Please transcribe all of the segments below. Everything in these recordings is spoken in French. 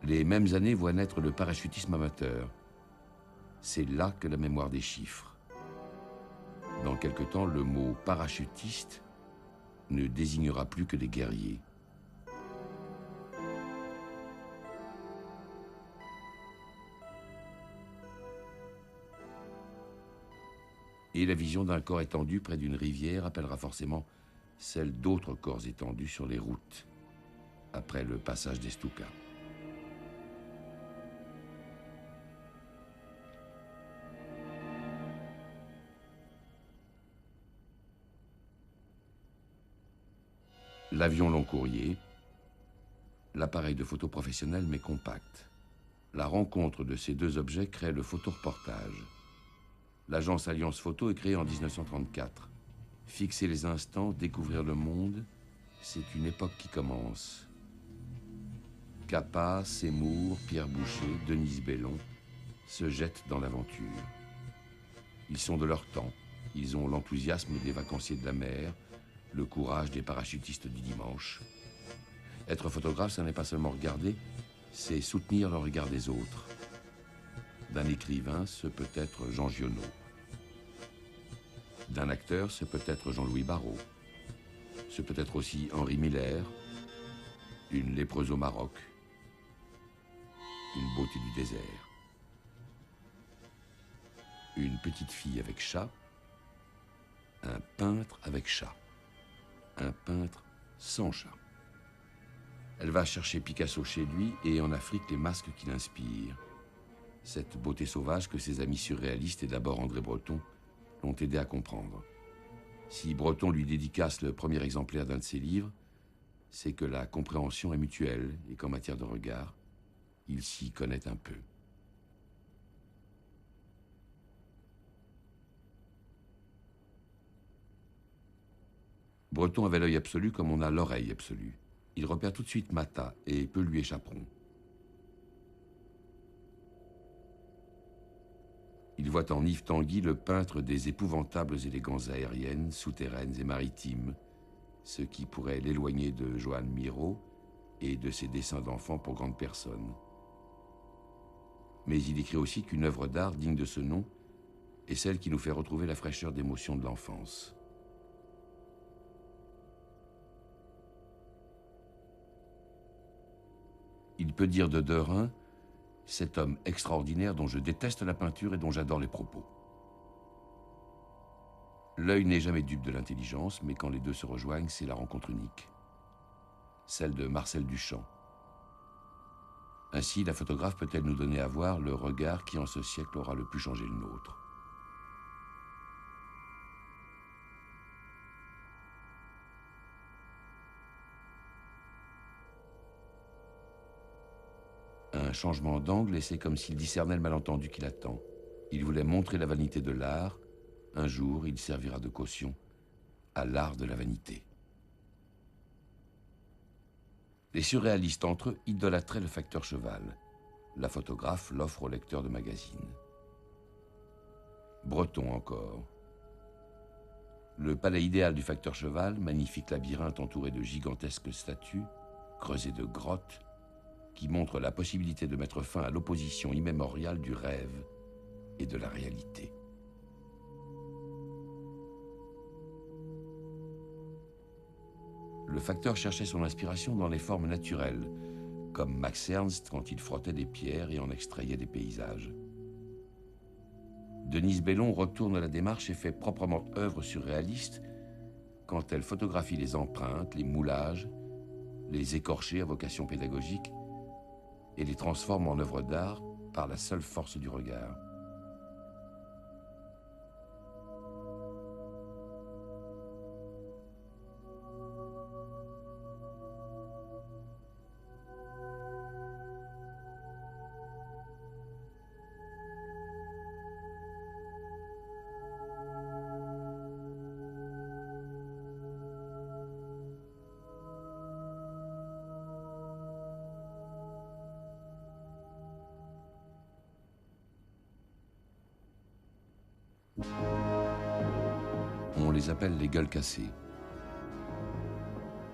Les mêmes années voient naître le parachutisme amateur. C'est là que la mémoire déchiffre. Dans quelque temps, le mot parachutiste ne désignera plus que des guerriers. Et la vision d'un corps étendu près d'une rivière appellera forcément celle d'autres corps étendus sur les routes, après le passage des Stuka. L'avion long courrier, l'appareil de photo professionnel mais compact. La rencontre de ces deux objets crée le photoreportage. L'agence Alliance Photo est créée en 1934. Fixer les instants, découvrir le monde, c'est une époque qui commence. Capa, Seymour, Pierre Boucher, Denise Bellon se jettent dans l'aventure. Ils sont de leur temps. Ils ont l'enthousiasme des vacanciers de la mer, le courage des parachutistes du dimanche. Être photographe, ça n'est pas seulement regarder, c'est soutenir le regard des autres. D'un écrivain, ce peut être Jean Giono. D'un acteur, ce peut être Jean-Louis Barrault. Ce peut être aussi Henri Miller, une lépreuse au Maroc, une beauté du désert, une petite fille avec chat, un peintre avec chat, un peintre sans chat. Elle va chercher Picasso chez lui et en Afrique les masques qui l'inspirent. Cette beauté sauvage que ses amis surréalistes et d'abord André Breton l'ont aidé à comprendre. Si Breton lui dédicace le premier exemplaire d'un de ses livres, c'est que la compréhension est mutuelle et qu'en matière de regard, il s'y connaît un peu. Breton avait l'œil absolu comme on a l'oreille absolue. Il repère tout de suite Mata et peu lui échapperont. Il voit en Yves Tanguy le peintre des épouvantables élégances aériennes, souterraines et maritimes, ce qui pourrait l'éloigner de Joan Miro et de ses dessins d'enfants pour grandes personnes. Mais il écrit aussi qu'une œuvre d'art digne de ce nom est celle qui nous fait retrouver la fraîcheur d'émotion de l'enfance. Il peut dire de Derain, cet homme extraordinaire dont je déteste la peinture et dont j'adore les propos. L'œil n'est jamais dupe de l'intelligence, mais quand les deux se rejoignent, c'est la rencontre unique. Celle de Marcel Duchamp. Ainsi, la photographe peut-elle nous donner à voir le regard qui en ce siècle aura le plus changé le nôtre. Un changement d'angle et c'est comme s'il discernait le malentendu qui l'attend. Il voulait montrer la vanité de l'art. Un jour, il servira de caution à l'art de la vanité. Les surréalistes entre eux idolâtraient le facteur cheval. La photographe l'offre au lecteur de magazines. Breton encore. Le palais idéal du facteur cheval, magnifique labyrinthe entouré de gigantesques statues, creusé de grottes, qui montre la possibilité de mettre fin à l'opposition immémoriale du rêve et de la réalité. Le facteur cherchait son inspiration dans les formes naturelles, comme Max Ernst quand il frottait des pierres et en extrayait des paysages. Denise Bellon retourne la démarche et fait proprement œuvre surréaliste quand elle photographie les empreintes, les moulages, les écorchés à vocation pédagogique et les transforme en œuvres d'art par la seule force du regard. On les appelle les gueules cassées.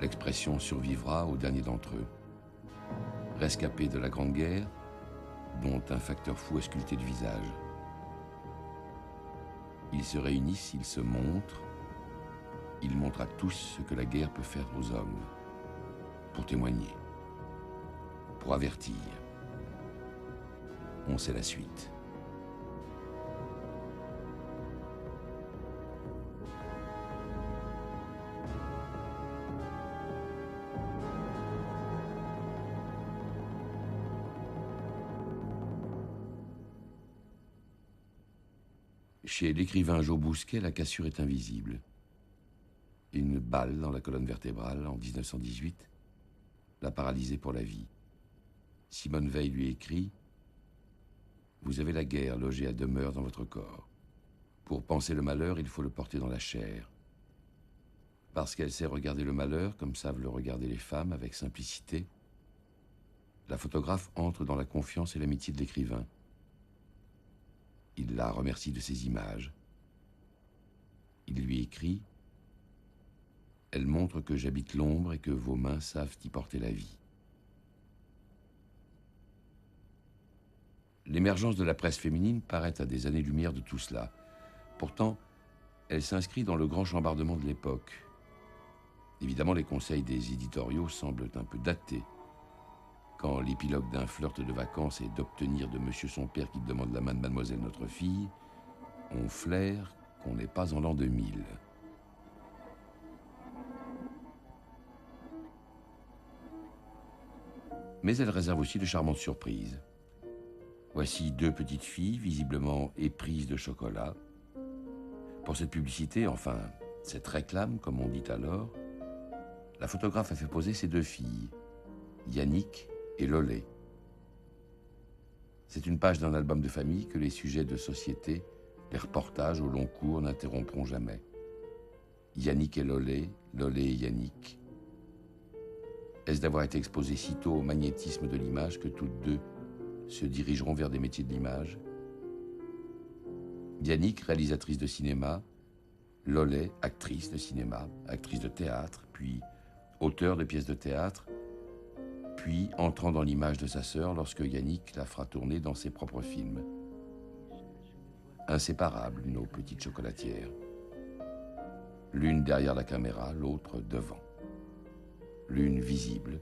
L'expression survivra au dernier d'entre eux. rescapés de la Grande Guerre, dont un facteur fou a sculpté le visage. Ils se réunissent, ils se montrent, ils montrent à tous ce que la guerre peut faire aux hommes, pour témoigner, pour avertir. On sait la suite. Chez l'écrivain Joe Bousquet, la cassure est invisible. Une balle dans la colonne vertébrale en 1918 l'a paralysé pour la vie. Simone Veil lui écrit « Vous avez la guerre logée à demeure dans votre corps. Pour penser le malheur, il faut le porter dans la chair. Parce qu'elle sait regarder le malheur comme savent le regarder les femmes avec simplicité, la photographe entre dans la confiance et l'amitié de l'écrivain. Il la remercie de ses images. Il lui écrit « Elle montre que j'habite l'ombre et que vos mains savent y porter la vie. » L'émergence de la presse féminine paraît à des années-lumière de tout cela. Pourtant, elle s'inscrit dans le grand chambardement de l'époque. Évidemment, les conseils des éditoriaux semblent un peu datés. Quand l'épilogue d'un flirt de vacances est d'obtenir de monsieur son père qui demande la main de mademoiselle notre fille, on flaire qu'on n'est pas en l'an 2000. Mais elle réserve aussi de charmantes surprises. Voici deux petites filles, visiblement éprises de chocolat. Pour cette publicité, enfin, cette réclame, comme on dit alors, la photographe a fait poser ces deux filles, Yannick et Lolé. C'est une page d'un album de famille que les sujets de société, les reportages au long cours n'interrompront jamais. Yannick et Lolé, Lolé et Yannick. Est-ce d'avoir été exposées sitôt au magnétisme de l'image que toutes deux se dirigeront vers des métiers de l'image? Yannick, réalisatrice de cinéma, Lolé, actrice de cinéma, actrice de théâtre, puis auteur de pièces de théâtre, puis entrant dans l'image de sa sœur lorsque Yannick la fera tourner dans ses propres films. Inséparables, nos petites chocolatières. L'une derrière la caméra, l'autre devant. L'une visible,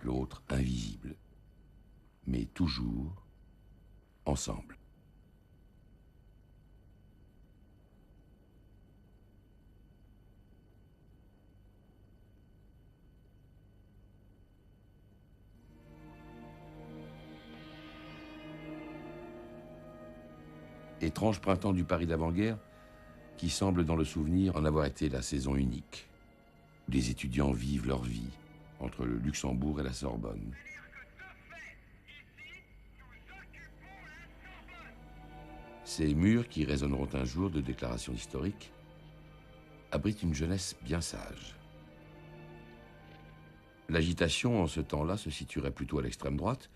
l'autre invisible. Mais toujours ensemble. Étrange printemps du Paris d'avant-guerre qui semble dans le souvenir en avoir été la saison unique. Les étudiants vivent leur vie entre le Luxembourg et la Sorbonne. Ces murs qui résonneront un jour de déclarations historiques abritent une jeunesse bien sage. L'agitation en ce temps-là se situerait plutôt à l'extrême droite,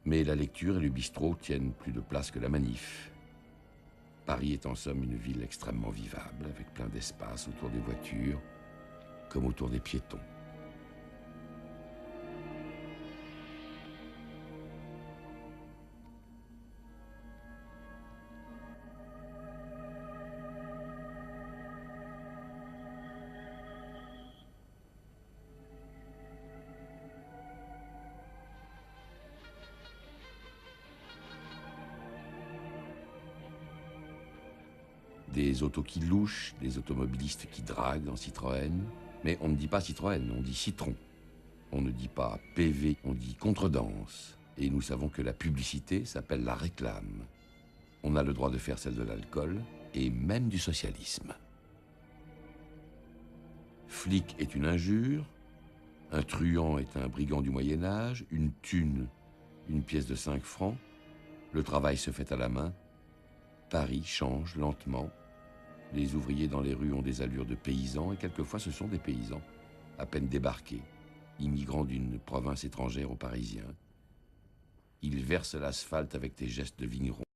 mais la lecture et le bistrot tiennent plus de place que la manif. Paris est en somme une ville extrêmement vivable, avec plein d'espace autour des voitures, comme autour des piétons. Des autos qui louchent, des automobilistes qui draguent en Citroën. Mais on ne dit pas Citroën, on dit Citron. On ne dit pas PV, on dit contredanse. Et nous savons que la publicité s'appelle la réclame. On a le droit de faire celle de l'alcool et même du socialisme. Flic est une injure, un truand est un brigand du Moyen-Âge, une thune, une pièce de 5 francs, le travail se fait à la main, Paris change lentement, les ouvriers dans les rues ont des allures de paysans et quelquefois ce sont des paysans, à peine débarqués, immigrants d'une province étrangère aux Parisiens. Ils versent l'asphalte avec des gestes de vignerons.